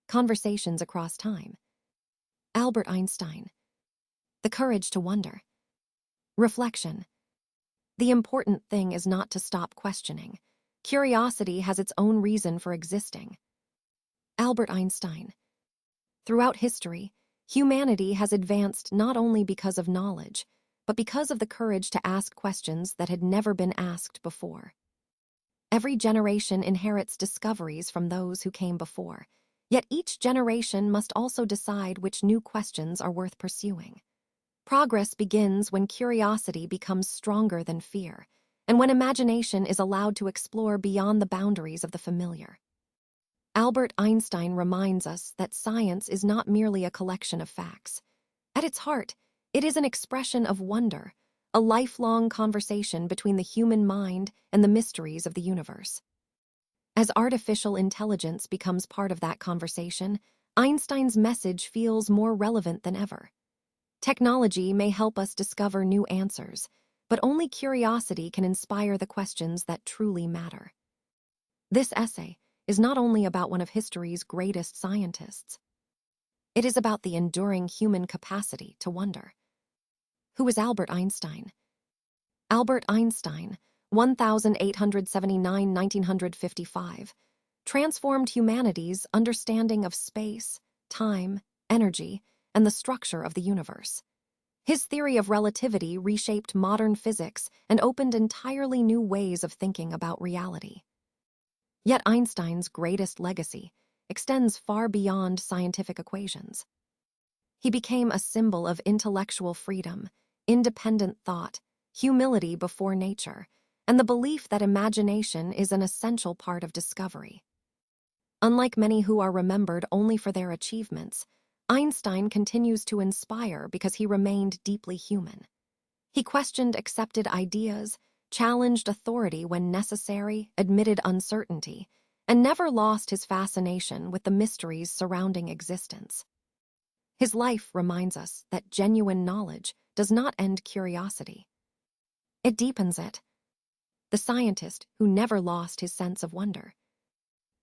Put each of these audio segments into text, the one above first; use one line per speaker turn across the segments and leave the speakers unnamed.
Conversations across time. Albert Einstein. The courage to wonder. Reflection. The important thing is not to stop questioning. Curiosity has its own reason for existing. Albert Einstein. Throughout history, humanity has advanced not only because of knowledge, but because of the courage to ask questions that had never been asked before. Every generation inherits discoveries from those who came before, yet each generation must also decide which new questions are worth pursuing. Progress begins when curiosity becomes stronger than fear, and when imagination is allowed to explore beyond the boundaries of the familiar. Albert Einstein reminds us that science is not merely a collection of facts. At its heart, it is an expression of wonder, a lifelong conversation between the human mind and the mysteries of the universe. As artificial intelligence becomes part of that conversation, Einstein's message feels more relevant than ever. Technology may help us discover new answers, but only curiosity can inspire the questions that truly matter. This essay is not only about one of history's greatest scientists. It is about the enduring human capacity to wonder. Who is Albert Einstein? Albert Einstein, 1879–1955, transformed humanity's understanding of space, time, energy, and the structure of the universe. His theory of relativity reshaped modern physics and opened entirely new ways of thinking about reality. Yet Einstein's greatest legacy extends far beyond scientific equations. He became a symbol of intellectual freedom, independent thought, humility before nature, and the belief that imagination is an essential part of discovery. Unlike many who are remembered only for their achievements, Einstein continues to inspire because he remained deeply human. He questioned accepted ideas, challenged authority when necessary, admitted uncertainty, and never lost his fascination with the mysteries surrounding existence. His life reminds us that genuine knowledge does not end curiosity. It deepens it. The scientist who never lost his sense of wonder.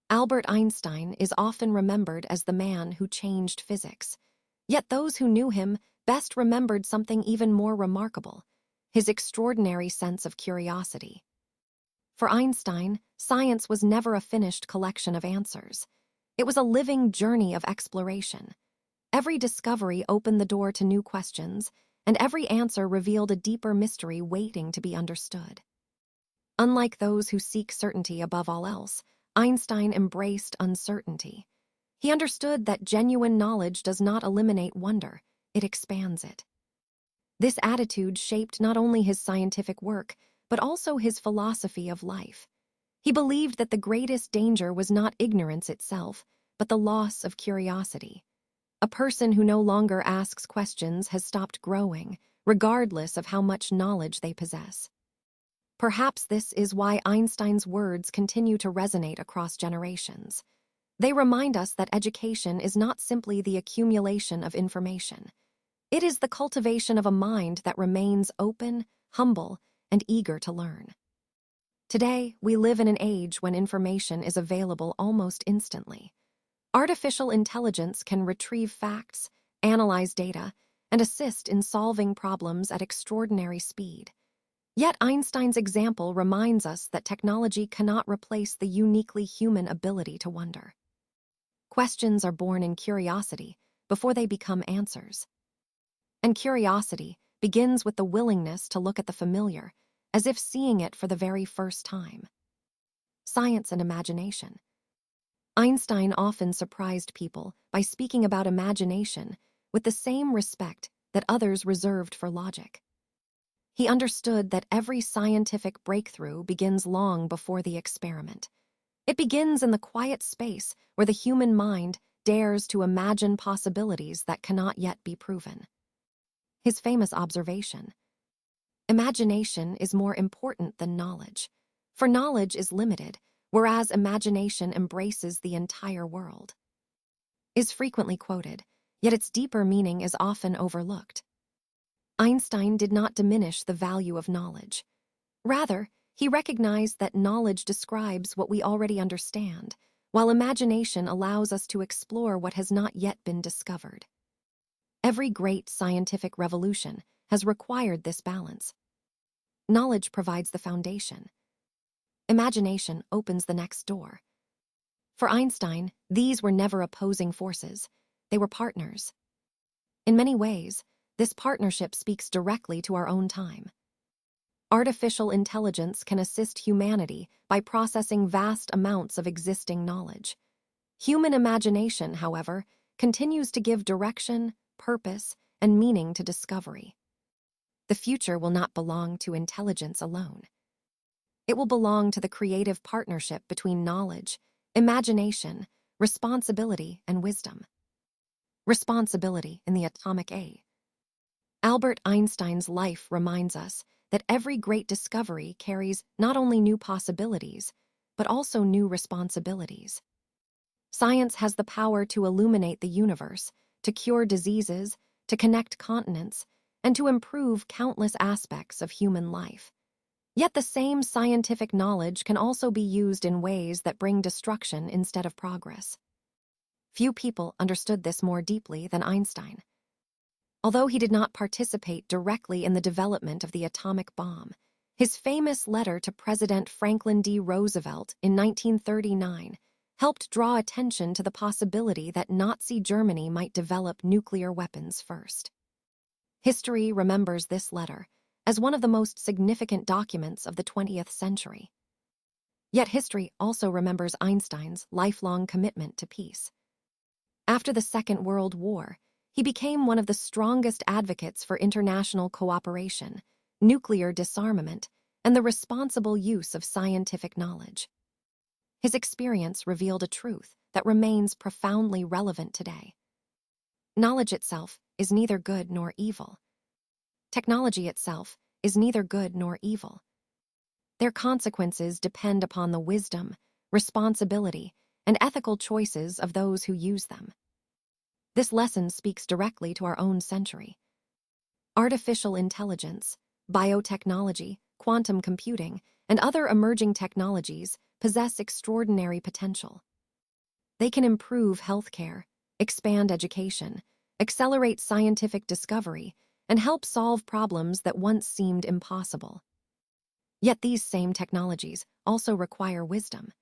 Albert Einstein is often remembered as the man who changed physics, yet those who knew him best remembered something even more remarkable: his extraordinary sense of curiosity. For Einstein, science was never a finished collection of answers. It was a living journey of exploration. Every discovery opened the door to new questions, and every answer revealed a deeper mystery waiting to be understood. Unlike those who seek certainty above all else, Einstein embraced uncertainty. He understood that genuine knowledge does not eliminate wonder, it expands it. This attitude shaped not only his scientific work, but also his philosophy of life. He believed that the greatest danger was not ignorance itself, but the loss of curiosity. A person who no longer asks questions has stopped growing, regardless of how much knowledge they possess. Perhaps this is why Einstein's words continue to resonate across generations. They remind us that education is not simply the accumulation of information. It is the cultivation of a mind that remains open, humble, and eager to learn. Today, we live in an age when information is available almost instantly. Artificial intelligence can retrieve facts, analyze data, and assist in solving problems at extraordinary speed. Yet Einstein's example reminds us that technology cannot replace the uniquely human ability to wonder. Questions are born in curiosity before they become answers. And curiosity begins with the willingness to look at the familiar, as if seeing it for the very first time. Science and imagination. Einstein often surprised people by speaking about imagination with the same respect that others reserved for logic. He understood that every scientific breakthrough begins long before the experiment. It begins in the quiet space where the human mind dares to imagine possibilities that cannot yet be proven. His famous observation: imagination is more important than knowledge, for knowledge is limited, whereas imagination embraces the entire world, is frequently quoted, yet its deeper meaning is often overlooked. Einstein did not diminish the value of knowledge. Rather, he recognized that knowledge describes what we already understand, while imagination allows us to explore what has not yet been discovered. Every great scientific revolution has required this balance. Knowledge provides the foundation. Imagination opens the next door. For Einstein, these were never opposing forces. They were partners. In many ways, this partnership speaks directly to our own time. Artificial intelligence can assist humanity by processing vast amounts of existing knowledge. Human imagination, however, continues to give direction, purpose, and meaning to discovery. The future will not belong to intelligence alone. It will belong to the creative partnership between knowledge, imagination, responsibility, and wisdom. Responsibility in the atomic age. Albert Einstein's life reminds us that every great discovery carries not only new possibilities, but also new responsibilities. Science has the power to illuminate the universe, to cure diseases, to connect continents, and to improve countless aspects of human life. Yet the same scientific knowledge can also be used in ways that bring destruction instead of progress. Few people understood this more deeply than Einstein. Although he did not participate directly in the development of the atomic bomb, his famous letter to President Franklin D. Roosevelt in 1939 helped draw attention to the possibility that Nazi Germany might develop nuclear weapons first. History remembers this letter as one of the most significant documents of the 20th century. Yet history also remembers Einstein's lifelong commitment to peace. After the Second World War, he became one of the strongest advocates for international cooperation, nuclear disarmament, and the responsible use of scientific knowledge. His experience revealed a truth that remains profoundly relevant today. Knowledge itself is neither good nor evil. Technology itself is neither good nor evil. Their consequences depend upon the wisdom, responsibility, and ethical choices of those who use them. This lesson speaks directly to our own century. Artificial intelligence, biotechnology, quantum computing, and other emerging technologies possess extraordinary potential. They can improve healthcare, expand education, accelerate scientific discovery, and help solve problems that once seemed impossible. Yet these same technologies also require wisdom.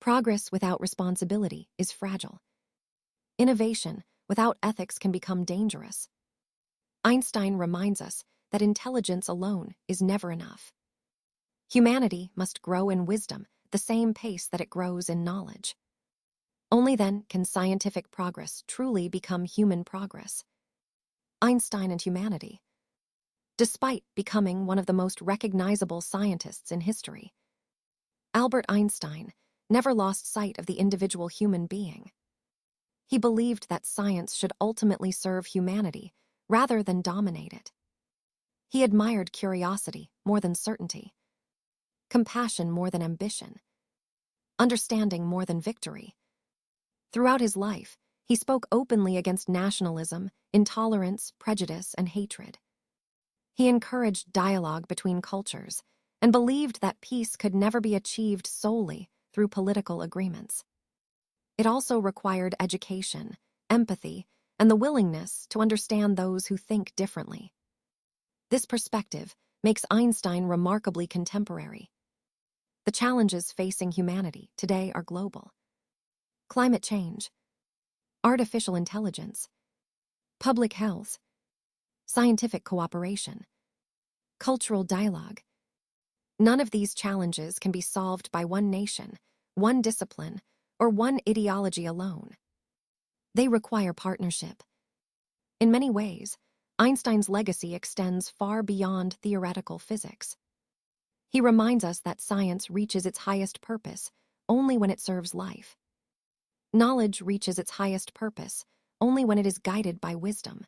Progress without responsibility is fragile. Innovation without ethics can become dangerous. Einstein reminds us that intelligence alone is never enough. Humanity must grow in wisdom the same pace that it grows in knowledge. Only then can scientific progress truly become human progress. Einstein and humanity. Despite becoming one of the most recognizable scientists in history, Albert Einstein never lost sight of the individual human being. He believed that science should ultimately serve humanity rather than dominate it. He admired curiosity more than certainty, compassion more than ambition, understanding more than victory. Throughout his life, he spoke openly against nationalism, intolerance, prejudice, and hatred. He encouraged dialogue between cultures and believed that peace could never be achieved solely through political agreements. It also required education, empathy, and the willingness to understand those who think differently. This perspective makes Einstein remarkably contemporary. The challenges facing humanity today are global. Climate change, artificial intelligence, public health, scientific cooperation, cultural dialogue. None of these challenges can be solved by one nation, one discipline, or one ideology alone. They require partnership. In many ways, Einstein's legacy extends far beyond theoretical physics. He reminds us that science reaches its highest purpose only when it serves life. Knowledge reaches its highest purpose only when it is guided by wisdom.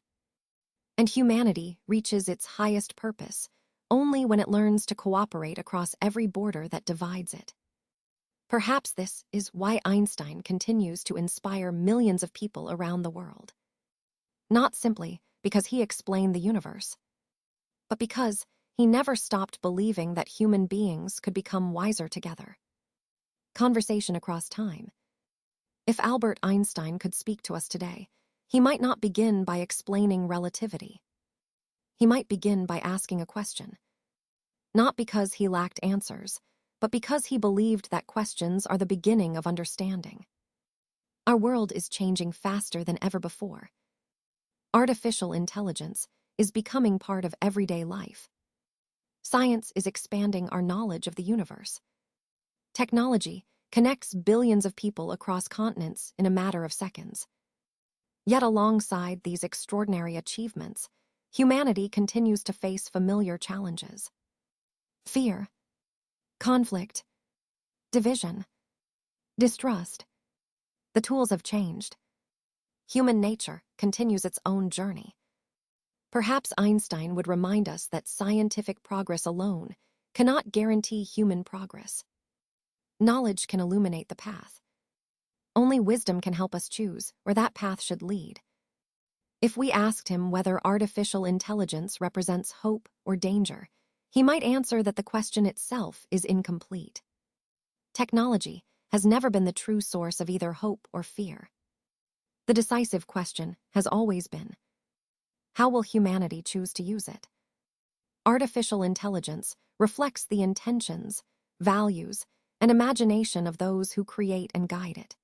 And humanity reaches its highest purpose only when it learns to cooperate across every border that divides it. Perhaps this is why Einstein continues to inspire millions of people around the world. Not simply because he explained the universe, but because he never stopped believing that human beings could become wiser together. Conversation across time. If Albert Einstein could speak to us today, he might not begin by explaining relativity. He might begin by asking a question. Not because he lacked answers, but because he believed that questions are the beginning of understanding. Our world is changing faster than ever before. Artificial intelligence is becoming part of everyday life. Science is expanding our knowledge of the universe. Technology connects billions of people across continents in a matter of seconds. Yet alongside these extraordinary achievements, humanity continues to face familiar challenges. Fear, conflict, division, distrust. The tools have changed. Human nature continues its own journey. Perhaps Einstein would remind us that scientific progress alone cannot guarantee human progress. Knowledge can illuminate the path. Only wisdom can help us choose where that path should lead. If we asked him whether artificial intelligence represents hope or danger, he might answer that the question itself is incomplete. Technology has never been the true source of either hope or fear. The decisive question has always been, how will humanity choose to use it? Artificial intelligence reflects the intentions, values, and imagination of those who create and guide it.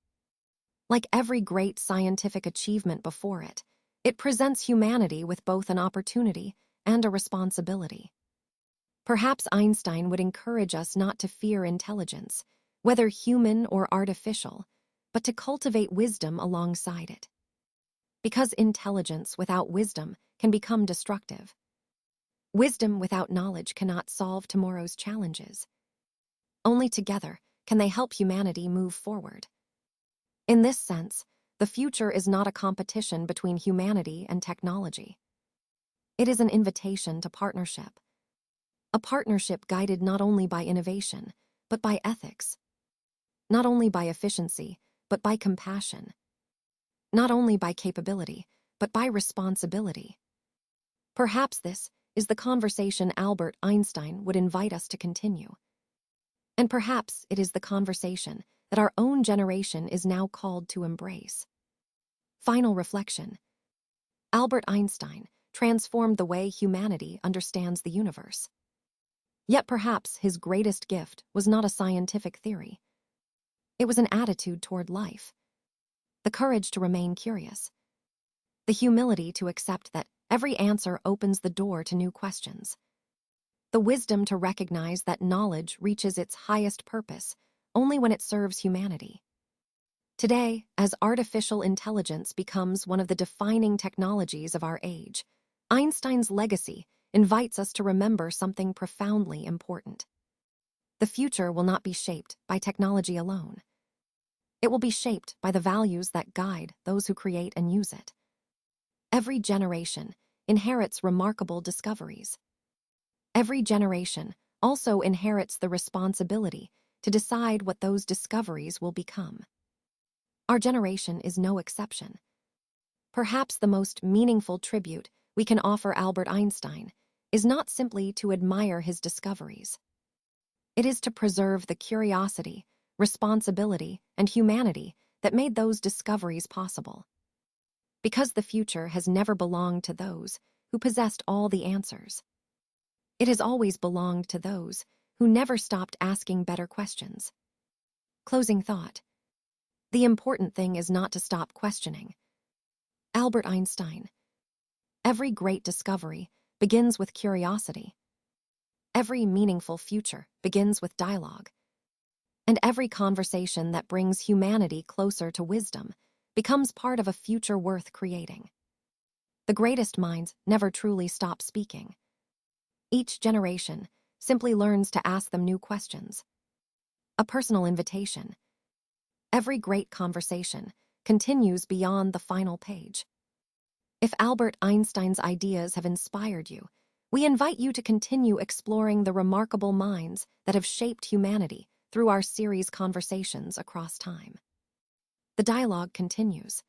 Like every great scientific achievement before it, it presents humanity with both an opportunity and a responsibility. Perhaps Einstein would encourage us not to fear intelligence, whether human or artificial, but to cultivate wisdom alongside it. Because intelligence without wisdom can become destructive. Wisdom without knowledge cannot solve tomorrow's challenges. Only together can they help humanity move forward. In this sense, the future is not a competition between humanity and technology. It is an invitation to partnership. A partnership guided not only by innovation, but by ethics. Not only by efficiency, but by compassion. Not only by capability, but by responsibility. Perhaps this is the conversation Albert Einstein would invite us to continue. And perhaps it is the conversation that our own generation is now called to embrace. Final reflection. Albert Einstein transformed the way humanity understands the universe. Yet perhaps his greatest gift was not a scientific theory. It was an attitude toward life. The courage to remain curious. The humility to accept that every answer opens the door to new questions. The wisdom to recognize that knowledge reaches its highest purpose only when it serves humanity. Today, as artificial intelligence becomes one of the defining technologies of our age, Einstein's legacy invites us to remember something profoundly important. The future will not be shaped by technology alone. It will be shaped by the values that guide those who create and use it. Every generation inherits remarkable discoveries. Every generation also inherits the responsibility to decide what those discoveries will become. Our generation is no exception. Perhaps the most meaningful tribute we can offer Albert Einstein is not simply to admire his discoveries. It is to preserve the curiosity, responsibility, and humanity that made those discoveries possible. Because the future has never belonged to those who possessed all the answers. It has always belonged to those who never stopped asking better questions. Closing thought. The important thing is not to stop questioning. Albert Einstein. Every great discovery begins with curiosity. Every meaningful future begins with dialogue. And every conversation that brings humanity closer to wisdom becomes part of a future worth creating. The greatest minds never truly stop speaking. Each generation simply learns to ask them new questions. A personal invitation. Every great conversation continues beyond the final page. If Albert Einstein's ideas have inspired you, we invite you to continue exploring the remarkable minds that have shaped humanity through our series Conversations Across Time. The dialogue continues.